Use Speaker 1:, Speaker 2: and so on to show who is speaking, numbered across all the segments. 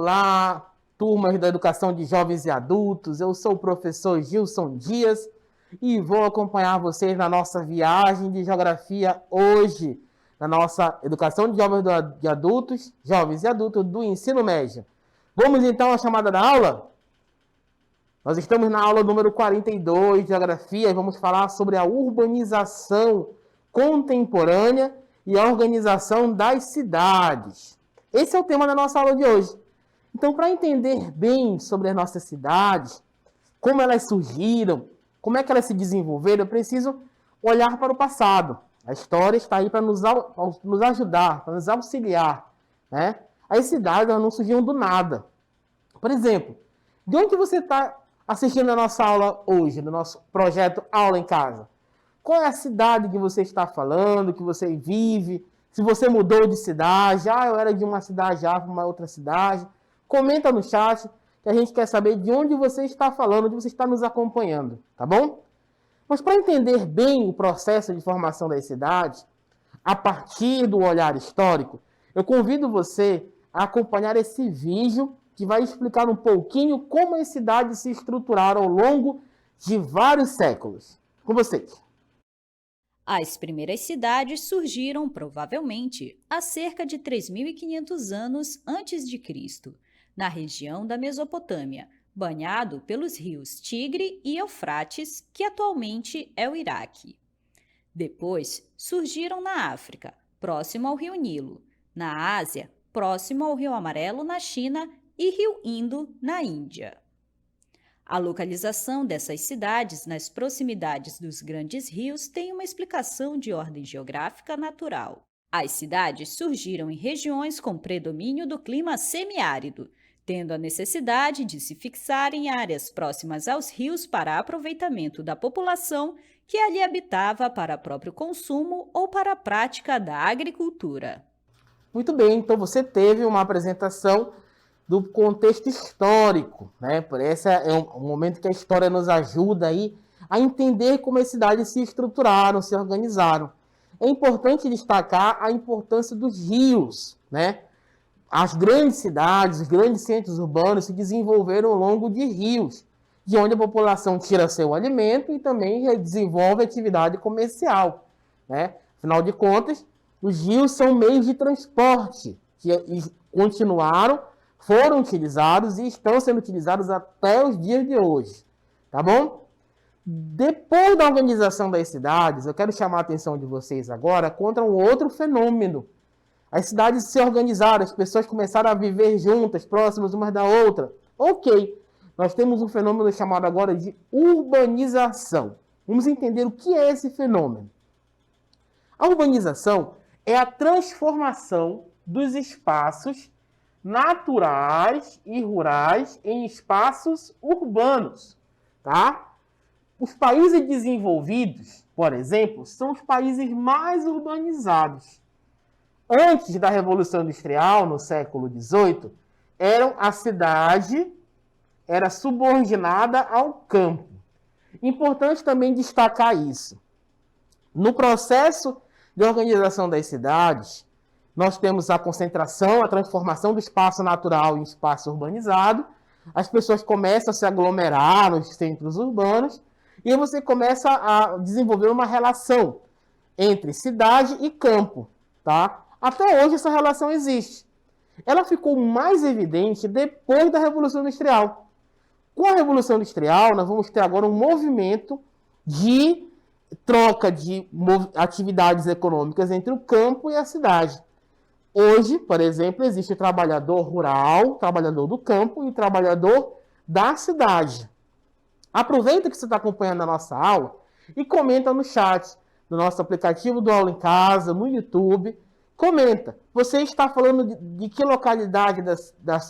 Speaker 1: Olá, turmas da Educação de Jovens e Adultos. Eu sou o professor Gilson Dias e vou acompanhar vocês na nossa viagem de geografia hoje, na nossa Educação de Jovens e Adultos do Ensino Médio. Vamos então à chamada da aula? Nós estamos na aula número 42 de Geografia e vamos falar sobre a urbanização contemporânea e a organização das cidades. Esse é o tema da nossa aula de hoje. Então, para entender bem sobre as nossas cidades, como elas surgiram, como é que elas se desenvolveram, eu preciso olhar para o passado. A história está aí para nos ajudar, para nos auxiliar, né? As cidades elas não surgiram do nada. Por exemplo, de onde você está assistindo a nossa aula hoje, no nosso projeto Aula em Casa? Qual é a cidade que você está falando, que você vive? Se você mudou de cidade, eu era de uma cidade já para uma outra cidade. Comenta no chat, que a gente quer saber de onde você está falando, onde você está nos acompanhando, tá bom? Mas para entender bem o processo de formação das cidades, a partir do olhar histórico, eu convido você a acompanhar esse vídeo que vai explicar um pouquinho como as cidades se estruturaram ao longo de vários séculos. Com vocês.
Speaker 2: As primeiras cidades surgiram, provavelmente, há cerca de 3.500 anos antes de Cristo, na região da Mesopotâmia, banhado pelos rios Tigre e Eufrates, que atualmente é o Iraque. Depois, surgiram na África, próximo ao rio Nilo, na Ásia, próximo ao rio Amarelo, na China, e rio Indo, na Índia. A localização dessas cidades nas proximidades dos grandes rios tem uma explicação de ordem geográfica natural. As cidades surgiram em regiões com predomínio do clima semiárido, tendo a necessidade de se fixar em áreas próximas aos rios para aproveitamento da população que ali habitava para próprio consumo ou para a prática da agricultura.
Speaker 1: Muito bem, então você teve uma apresentação do contexto histórico, né? Por esse é um momento que a história nos ajuda aí a entender como as cidades se estruturaram, se organizaram. É importante destacar a importância dos rios, né? As grandes cidades, os grandes centros urbanos se desenvolveram ao longo de rios, de onde a população tira seu alimento e também desenvolve atividade comercial, né? Afinal de contas, os rios são meios de transporte que foram utilizados e estão sendo utilizados até os dias de hoje, tá bom? Depois da organização das cidades, eu quero chamar a atenção de vocês agora contra um outro fenômeno. As cidades se organizaram, as pessoas começaram a viver juntas, próximas umas da outra. Ok, nós temos um fenômeno chamado agora de urbanização. Vamos entender o que é esse fenômeno. A urbanização é a transformação dos espaços naturais e rurais em espaços urbanos, tá? Os países desenvolvidos, por exemplo, são os países mais urbanizados. Antes da Revolução Industrial, no século XVIII, a cidade era subordinada ao campo. Importante também destacar isso. No processo de organização das cidades, nós temos a concentração, a transformação do espaço natural em espaço urbanizado. As pessoas começam a se aglomerar nos centros urbanos e você começa a desenvolver uma relação entre cidade e campo, tá? Até hoje essa relação existe. Ela ficou mais evidente depois da Revolução Industrial. Com a Revolução Industrial, nós vamos ter agora um movimento de troca de atividades econômicas entre o campo e a cidade. Hoje, por exemplo, existe o trabalhador rural, o trabalhador do campo e o trabalhador da cidade. Aproveita que você está acompanhando a nossa aula e comenta no chat, no nosso aplicativo do Aula em Casa, no YouTube. Comenta, você está falando de que localidade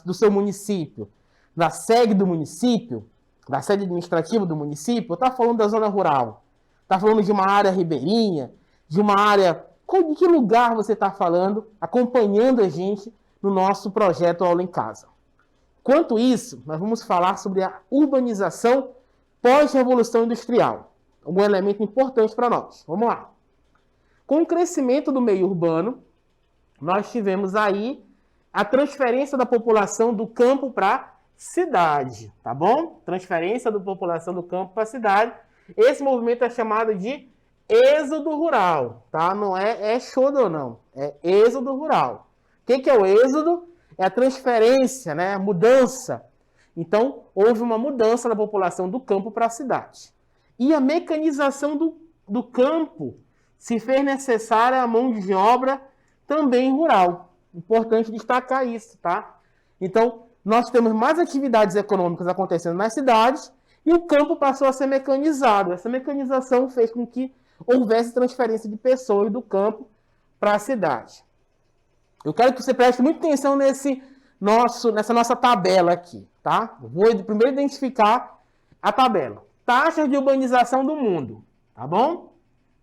Speaker 1: do seu município? Da sede do município? Da sede administrativa do município? Ou está falando da zona rural? Está falando de uma área ribeirinha? De uma área... De que lugar você está falando, acompanhando a gente no nosso projeto Aula em Casa? Enquanto isso, nós vamos falar sobre a urbanização pós-revolução industrial. Algum elemento importante para nós. Vamos lá. Com o crescimento do meio urbano, nós tivemos aí a transferência da população do campo para a cidade, tá bom? Transferência da população do campo para a cidade. Esse movimento é chamado de êxodo rural, tá? Não é êxodo, não. É êxodo rural. O que é o êxodo? É a transferência, né? A mudança. Então, houve uma mudança da população do campo para a cidade. E a mecanização do campo se fez necessária a mão de obra também rural. Importante destacar isso, tá? Então, nós temos mais atividades econômicas acontecendo nas cidades e o campo passou a ser mecanizado. Essa mecanização fez com que houvesse transferência de pessoas do campo para a cidade. Eu quero que você preste muita atenção nessa nossa tabela aqui, tá? Eu vou primeiro identificar a tabela. Taxa de urbanização do mundo, tá bom?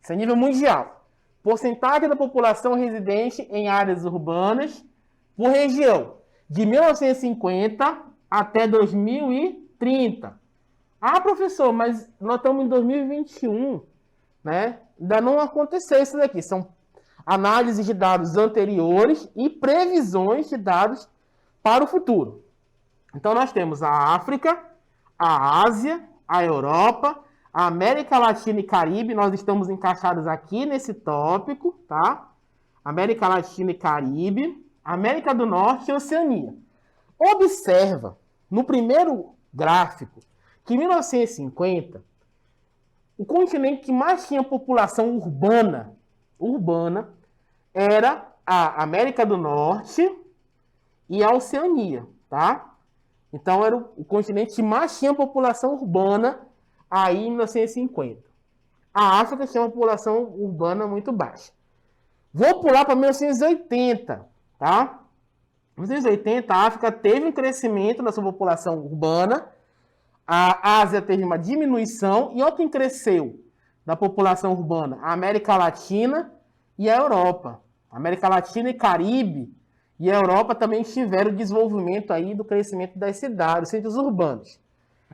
Speaker 1: Isso é nível mundial. Porcentagem da população residente em áreas urbanas por região, de 1950 até 2030. Ah, professor, mas nós estamos em 2021, né? Ainda não aconteceu isso daqui. São análises de dados anteriores e previsões de dados para o futuro. Então, nós temos a África, a Ásia, a Europa, a América Latina e Caribe. Nós estamos encaixados aqui nesse tópico, tá? América Latina e Caribe, América do Norte e Oceania. Observa, no primeiro gráfico, que em 1950, o continente que mais tinha população urbana era a América do Norte e a Oceania, tá? Então, era o continente que mais tinha população urbana aí em 1950. A África tinha uma população urbana muito baixa. Vou pular para 1980, tá? Em 1980, a África teve um crescimento na sua população urbana, a Ásia teve uma diminuição, e olha quem cresceu da população urbana? A América Latina e a Europa. A América Latina e Caribe e a Europa também tiveram desenvolvimento aí do crescimento das cidades, dos centros urbanos.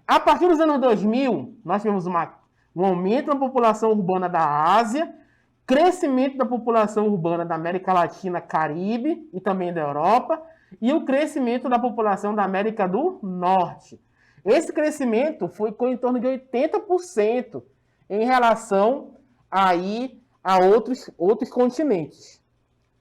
Speaker 1: A partir dos anos 2000, nós tivemos um aumento da população urbana da Ásia, crescimento da população urbana da América Latina, Caribe e também da Europa, e o crescimento da população da América do Norte. Esse crescimento foi em torno de 80% em relação aí a outros continentes.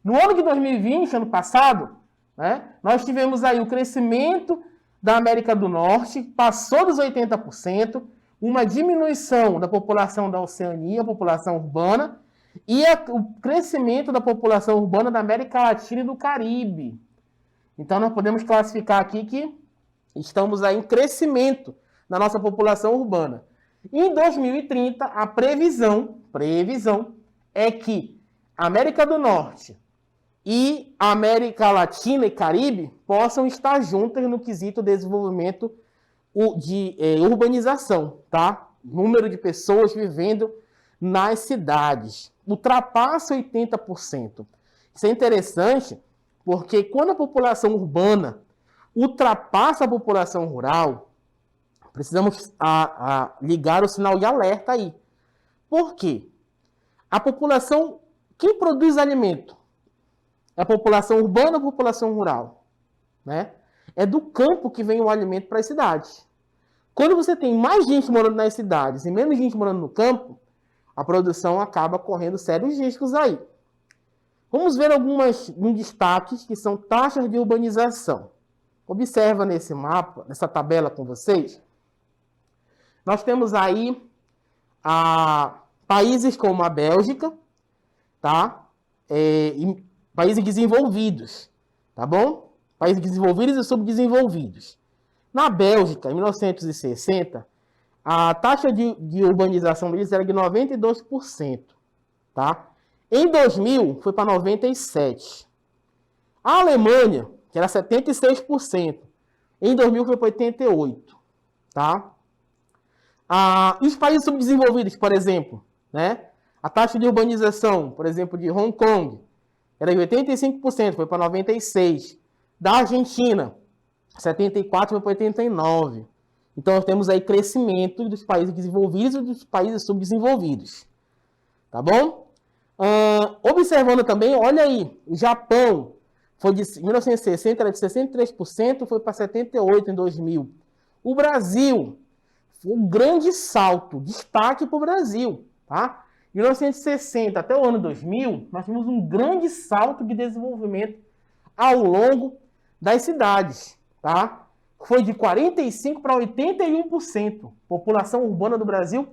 Speaker 1: No ano de 2020, ano passado, né, nós tivemos aí o crescimento da América do Norte, passou dos 80%, uma diminuição da população da Oceania, a população urbana, e o crescimento da população urbana da América Latina e do Caribe. Então, nós podemos classificar aqui que estamos aí em crescimento na nossa população urbana. Em 2030, a previsão é que a América do Norte e a América Latina e Caribe possam estar juntas no quesito desenvolvimento de urbanização, tá? Número de pessoas vivendo nas cidades. Ultrapassa 80%. Isso é interessante porque quando a população urbana ultrapassa a população rural, precisamos ligar o sinal de alerta aí. Por quê? A população, quem produz alimento? É a população urbana ou a população rural? Né? É do campo que vem o alimento para as cidades. Quando você tem mais gente morando nas cidades e menos gente morando no campo, a produção acaba correndo sérios riscos aí. Vamos ver alguns destaques que são taxas de urbanização. Observa nesse mapa, nessa tabela com vocês. Nós temos aí países como a Bélgica, tá? E países desenvolvidos, tá bom? Países desenvolvidos e subdesenvolvidos. Na Bélgica, em 1960, a taxa de urbanização deles era de 92%, tá? Em 2000, foi para 97%. A Alemanha, que era 76%, em 2000 foi para 88%, tá? Os países subdesenvolvidos, por exemplo, né? A taxa de urbanização, por exemplo, de Hong Kong, era de 85%, foi para 96%. Da Argentina, 74% foi para 89%. Então, nós temos aí crescimento dos países desenvolvidos e dos países subdesenvolvidos. Tá bom? Observando também, olha aí, o Japão Foi de 1960, era de 63%, foi para 78% em 2000. O Brasil, foi um grande salto, destaque para o Brasil, tá? 1960 até o ano 2000, nós tivemos um grande salto de desenvolvimento ao longo das cidades, tá? Foi de 45% para 81%. A população urbana do Brasil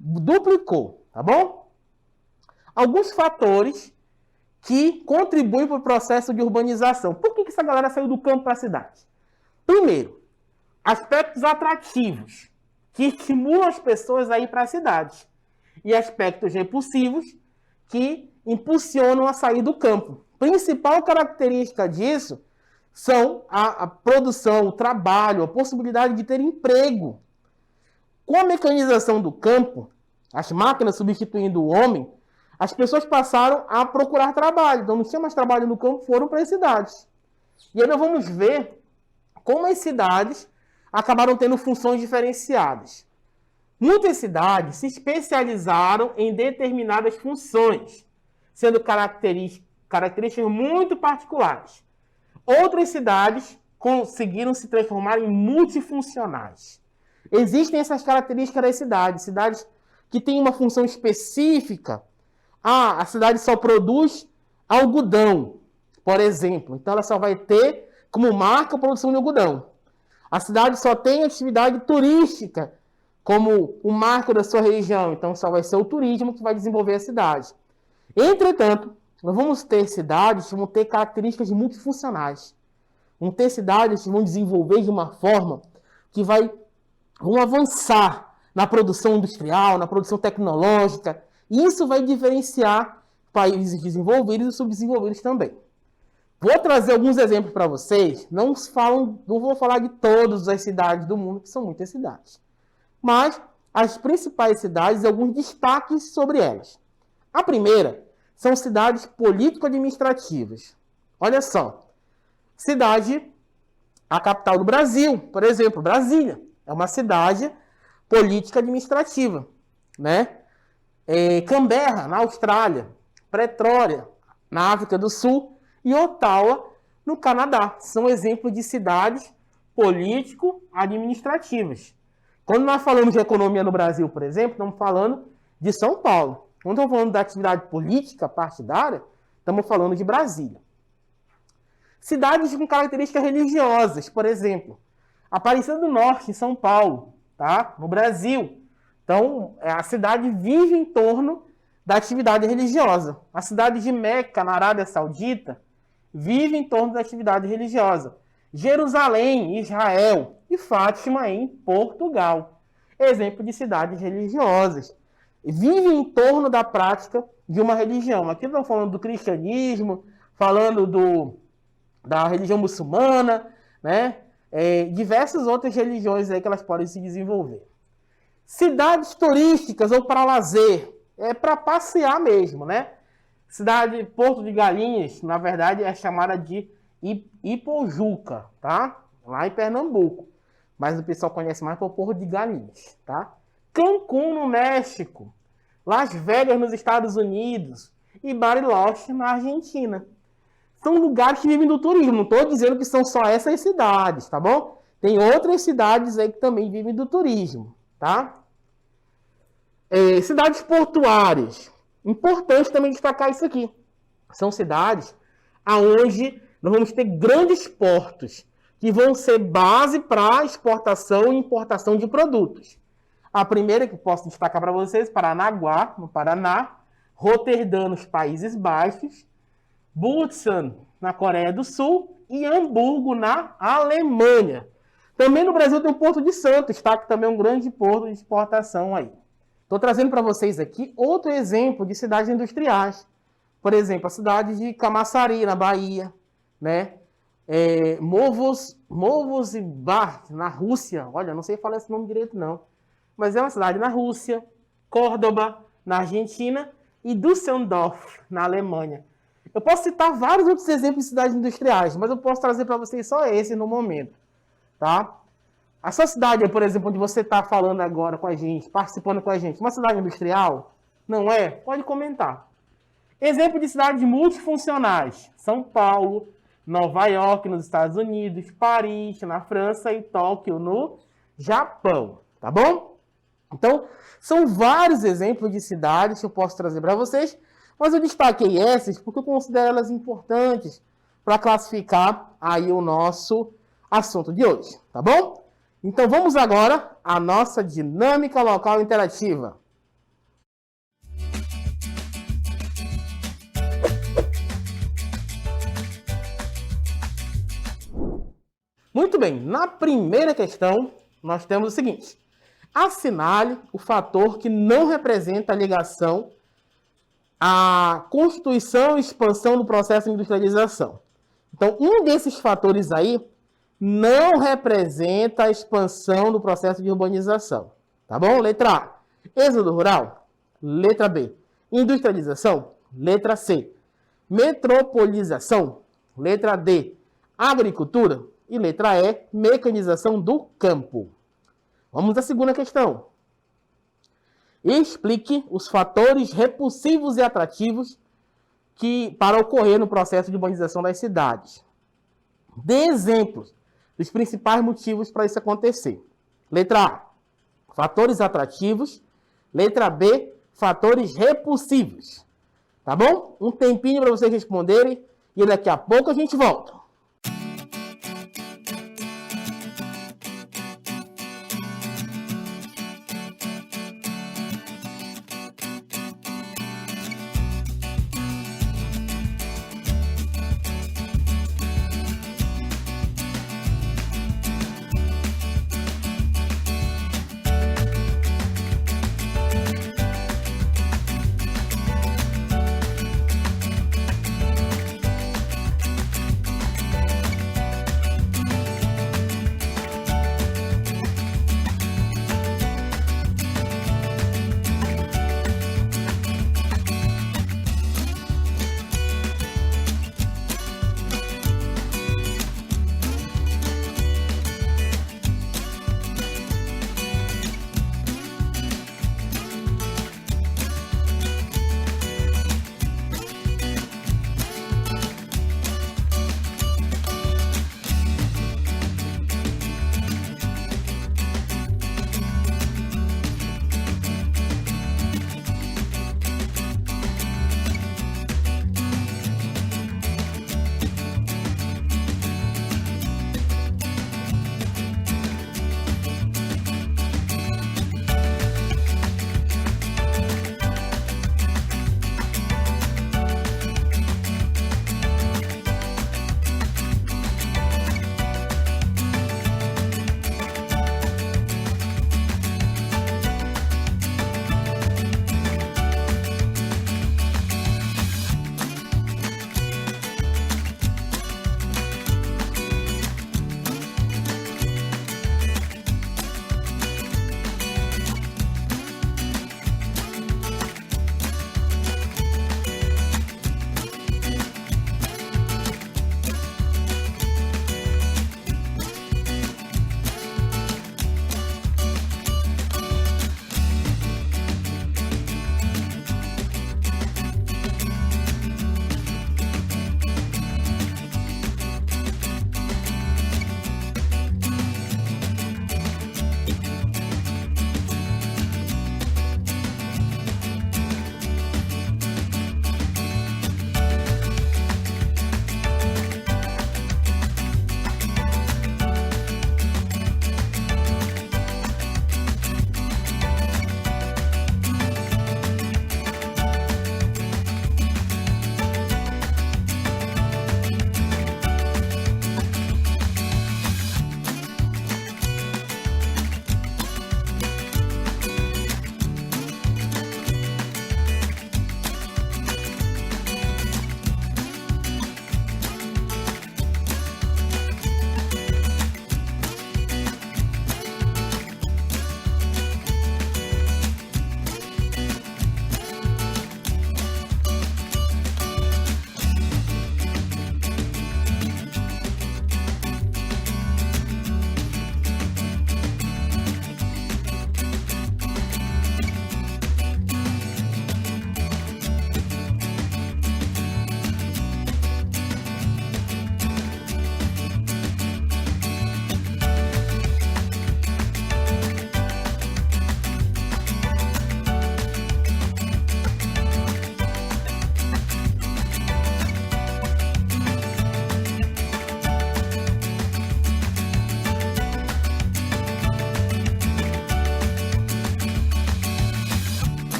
Speaker 1: duplicou, tá bom? Alguns fatores que contribuem para o processo de urbanização. Por que essa galera saiu do campo para a cidade? Primeiro, aspectos atrativos, que estimulam as pessoas a ir para a cidade. E aspectos repulsivos, que impulsionam a sair do campo. Principal característica disso são a produção, o trabalho, a possibilidade de ter emprego. Com a mecanização do campo, as máquinas substituindo o homem, as pessoas passaram a procurar trabalho. Então, não tinha mais trabalho no campo, foram para as cidades. E aí nós vamos ver como as cidades acabaram tendo funções diferenciadas. Muitas cidades se especializaram em determinadas funções, sendo características muito particulares. Outras cidades conseguiram se transformar em multifuncionais. Existem essas características das cidades. Cidades que têm uma função específica. A cidade só produz algodão, por exemplo. Então, ela só vai ter como marca a produção de algodão. A cidade só tem atividade turística como o marco da sua região. Então, só vai ser o turismo que vai desenvolver a cidade. Entretanto, nós vamos ter cidades que vão ter características multifuncionais. Vão ter cidades que vão desenvolver de uma forma que vão avançar na produção industrial, na produção tecnológica. E isso vai diferenciar países desenvolvidos e subdesenvolvidos também. Vou trazer alguns exemplos para vocês. Não vou falar de todas as cidades do mundo, que são muitas cidades. Mas as principais cidades e alguns destaques sobre elas. A primeira são cidades político-administrativas. Olha só. A capital do Brasil, por exemplo, Brasília. É uma cidade política-administrativa, né? Canberra, na Austrália, Pretória, na África do Sul, e Ottawa, no Canadá. São exemplos de cidades político-administrativas. Quando nós falamos de economia no Brasil, por exemplo, estamos falando de São Paulo. Quando estamos falando da atividade política partidária, estamos falando de Brasília. Cidades com características religiosas, por exemplo, Aparecida do Norte, em São Paulo, tá? No Brasil. Então, a cidade vive em torno da atividade religiosa. A cidade de Meca, na Arábia Saudita, vive em torno da atividade religiosa. Jerusalém, Israel, e Fátima, em Portugal. Exemplo de cidades religiosas. Vive em torno da prática de uma religião. Aqui estamos falando do cristianismo, falando da religião muçulmana, né? Diversas outras religiões aí que elas podem se desenvolver. Cidades turísticas ou para lazer, para passear mesmo, né? Cidade Porto de Galinhas, na verdade, é chamada de Ipojuca, tá? Lá em Pernambuco. Mas o pessoal conhece mais por Porto de Galinhas, tá? Cancún, no México. Las Vegas, nos Estados Unidos. E Bariloche, na Argentina. São lugares que vivem do turismo. Não estou dizendo que são só essas cidades, tá bom? Tem outras cidades aí que também vivem do turismo, tá? Cidades portuárias. Importante também destacar isso aqui. São cidades onde nós vamos ter grandes portos que vão ser base para exportação e importação de produtos. A primeira que posso destacar para vocês, Paranaguá, no Paraná, Roterdã, nos Países Baixos, Busan, na Coreia do Sul, e Hamburgo, na Alemanha. Também no Brasil tem o Porto de Santos, tá? Que também é um grande porto de exportação aí. Estou trazendo para vocês aqui outro exemplo de cidades industriais. Por exemplo, a cidade de Camaçari, na Bahia, né? Movozibad, na Rússia. Olha, não sei falar esse nome direito, não. Mas é uma cidade na Rússia. Córdoba, na Argentina. E Düsseldorf, na Alemanha. Eu posso citar vários outros exemplos de cidades industriais, mas eu posso trazer para vocês só esse no momento, tá? A sua cidade, por exemplo, onde você está falando agora com a gente, participando com a gente, uma cidade industrial? Não é? Pode comentar. Exemplo de cidades multifuncionais. São Paulo, Nova York, nos Estados Unidos, Paris, na França e Tóquio, no Japão, tá bom? Então, são vários exemplos de cidades que eu posso trazer para vocês, mas eu destaquei essas porque eu considero elas importantes para classificar aí o nosso assunto de hoje, tá bom? Então, vamos agora à nossa dinâmica local interativa. Muito bem, na primeira questão, nós temos o seguinte. Assinale o fator que não representa a ligação à constituição e expansão do processo de industrialização. Então, um desses fatores aí não representa a expansão do processo de urbanização. Tá bom? Letra A, êxodo rural. Letra B, industrialização. Letra C, metropolização. Letra D, agricultura. E letra E, mecanização do campo. Vamos à segunda questão. Explique os fatores repulsivos e atrativos para ocorrer no processo de urbanização das cidades. Dê exemplos dos principais motivos para isso acontecer. Letra A, fatores atrativos. Letra B, fatores repulsivos. Tá bom? Um tempinho para vocês responderem e daqui a pouco a gente volta.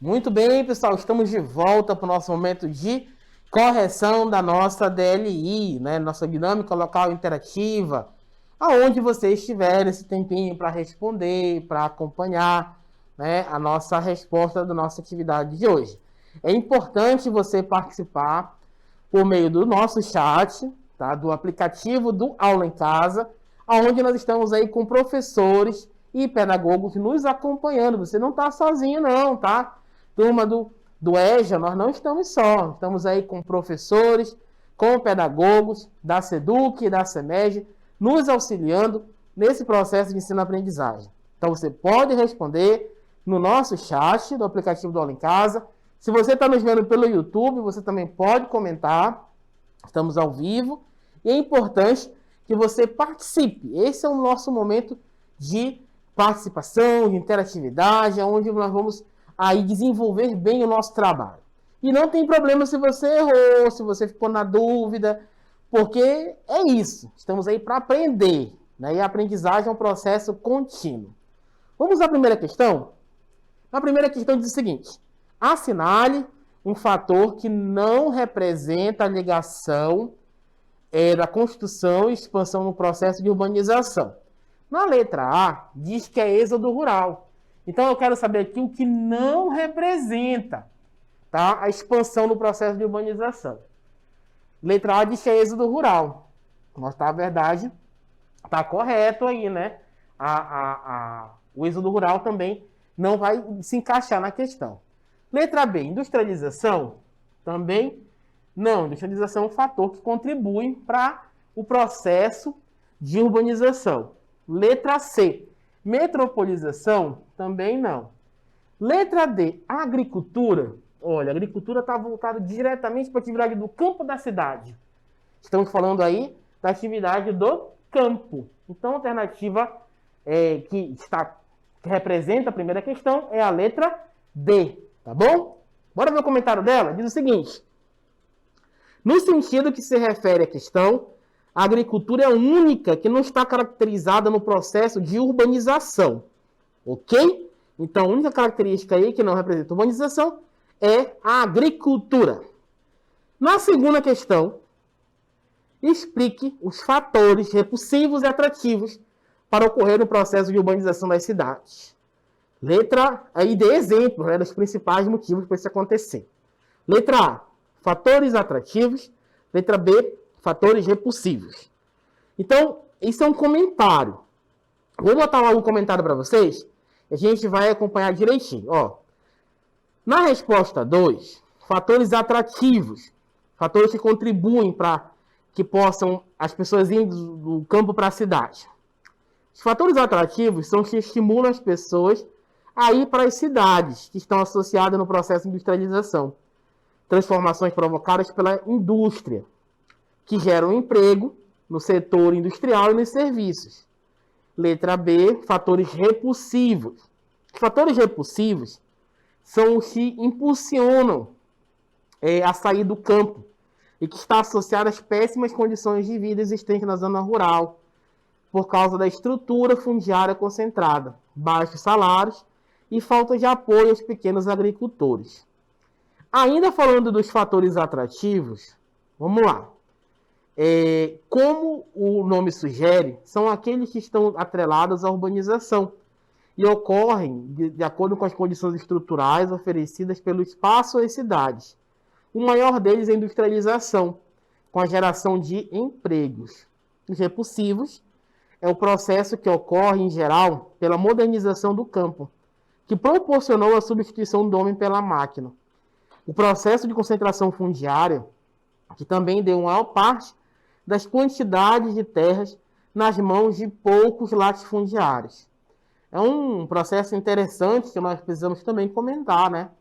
Speaker 1: Muito bem, pessoal, estamos de volta para o nosso momento de correção da nossa DLI, né? Nossa dinâmica local interativa, aonde vocês tiverem esse tempinho para responder, para acompanhar, né, a nossa resposta da nossa atividade de hoje. É importante você participar por meio do nosso chat, tá? Do aplicativo do Aula em Casa, aonde nós estamos aí com professores e pedagogos nos acompanhando. Você não está sozinho não, tá? Turma do EJA, nós não estamos só. Estamos aí com professores, com pedagogos da SEDUC e da SEMEG, nos auxiliando nesse processo de ensino-aprendizagem. Então você pode responder no nosso chat do aplicativo do Aula em Casa. Se você está nos vendo pelo YouTube, você também pode comentar. Estamos ao vivo. E é importante que você participe. Esse é o nosso momento de participação, de interatividade, onde nós vamos aí desenvolver bem o nosso trabalho. E não tem problema se você errou, se você ficou na dúvida, porque é isso. Estamos aí para aprender, né? E a aprendizagem é um processo contínuo. Vamos à primeira questão? A primeira questão diz o seguinte: assinale um fator que não representa a ligação da construção e expansão no processo de urbanização. Na letra A, diz que é êxodo rural. Então, eu quero saber aqui o que não representa, tá, a expansão no processo de urbanização. Letra A diz que é êxodo rural. Mostrar a verdade, está correto aí, né? O êxodo rural também não vai se encaixar na questão. Letra B, industrialização, também não. Industrialização é um fator que contribui para o processo de urbanização. Letra C, metropolização, também não. Letra D, agricultura. Olha, a agricultura está voltada diretamente para a atividade do campo da cidade. Estamos falando aí da atividade do campo. Então, a alternativa que representa a primeira questão é a letra D, tá bom? Bora ver o comentário dela? Diz o seguinte: no sentido que se refere à questão, a agricultura é a única que não está caracterizada no processo de urbanização. Ok? Então, a única característica aí que não representa urbanização é a agricultura. Na segunda questão, explique os fatores repulsivos e atrativos para ocorrer no processo de urbanização das cidades. Letra aí dê exemplos, né, dos principais motivos para isso acontecer. Letra A, fatores atrativos. Letra B, fatores repulsivos. Então, isso é um comentário. Vou botar lá um comentário para vocês. A gente vai acompanhar direitinho. Ó, na resposta 2, fatores atrativos. Fatores que contribuem para que possam as pessoas irem do campo para a cidade. Os fatores atrativos são os que estimulam as pessoas a ir para as cidades que estão associadas no processo de industrialização. Transformações provocadas pela indústria, que geram emprego no setor industrial e nos serviços. Letra B, fatores repulsivos. Os fatores repulsivos são os que impulsionam a sair do campo e que está associado às péssimas condições de vida existentes na zona rural, por causa da estrutura fundiária concentrada, baixos salários e falta de apoio aos pequenos agricultores. Ainda falando dos fatores atrativos, vamos lá. Como o nome sugere, são aqueles que estão atrelados à urbanização e ocorrem de acordo com as condições estruturais oferecidas pelo espaço e cidades. O maior deles é a industrialização, com a geração de empregos. Os repulsivos é o processo que ocorre, em geral, pela modernização do campo, que proporcionou a substituição do homem pela máquina. O processo de concentração fundiária, que também deu uma maior parte das quantidades de terras nas mãos de poucos latifundiários. É um processo interessante que nós precisamos também comentar, né?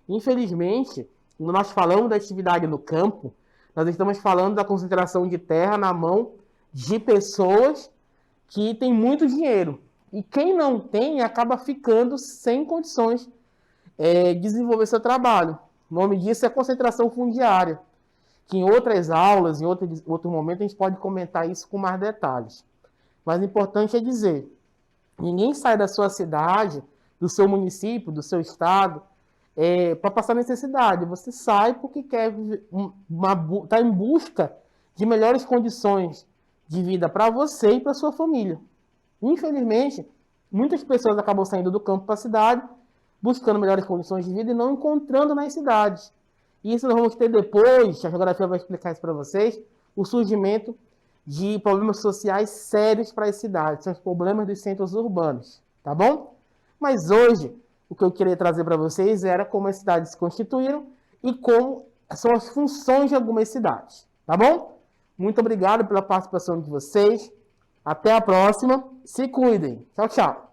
Speaker 1: Infelizmente, quando nós falamos da atividade no campo, nós estamos falando da concentração de terra na mão de pessoas que têm muito dinheiro. E quem não tem acaba ficando sem condições de desenvolver seu trabalho. O nome disso é concentração fundiária, que em outras aulas, em outro momento, a gente pode comentar isso com mais detalhes. Mas o importante é dizer, ninguém sai da sua cidade, do seu município, do seu estado, para passar necessidade. Você sai porque quer tá em busca de melhores condições de vida para você e para sua família. Infelizmente, muitas pessoas acabam saindo do campo para a cidade, buscando melhores condições de vida e não encontrando nas cidades. E isso nós vamos ter depois, a geografia vai explicar isso para vocês, o surgimento de problemas sociais sérios para as cidades, são os problemas dos centros urbanos, tá bom? Mas hoje, o que eu queria trazer para vocês era como as cidades se constituíram e como são as funções de algumas cidades, tá bom? Muito obrigado pela participação de vocês, até a próxima, se cuidem, tchau, tchau!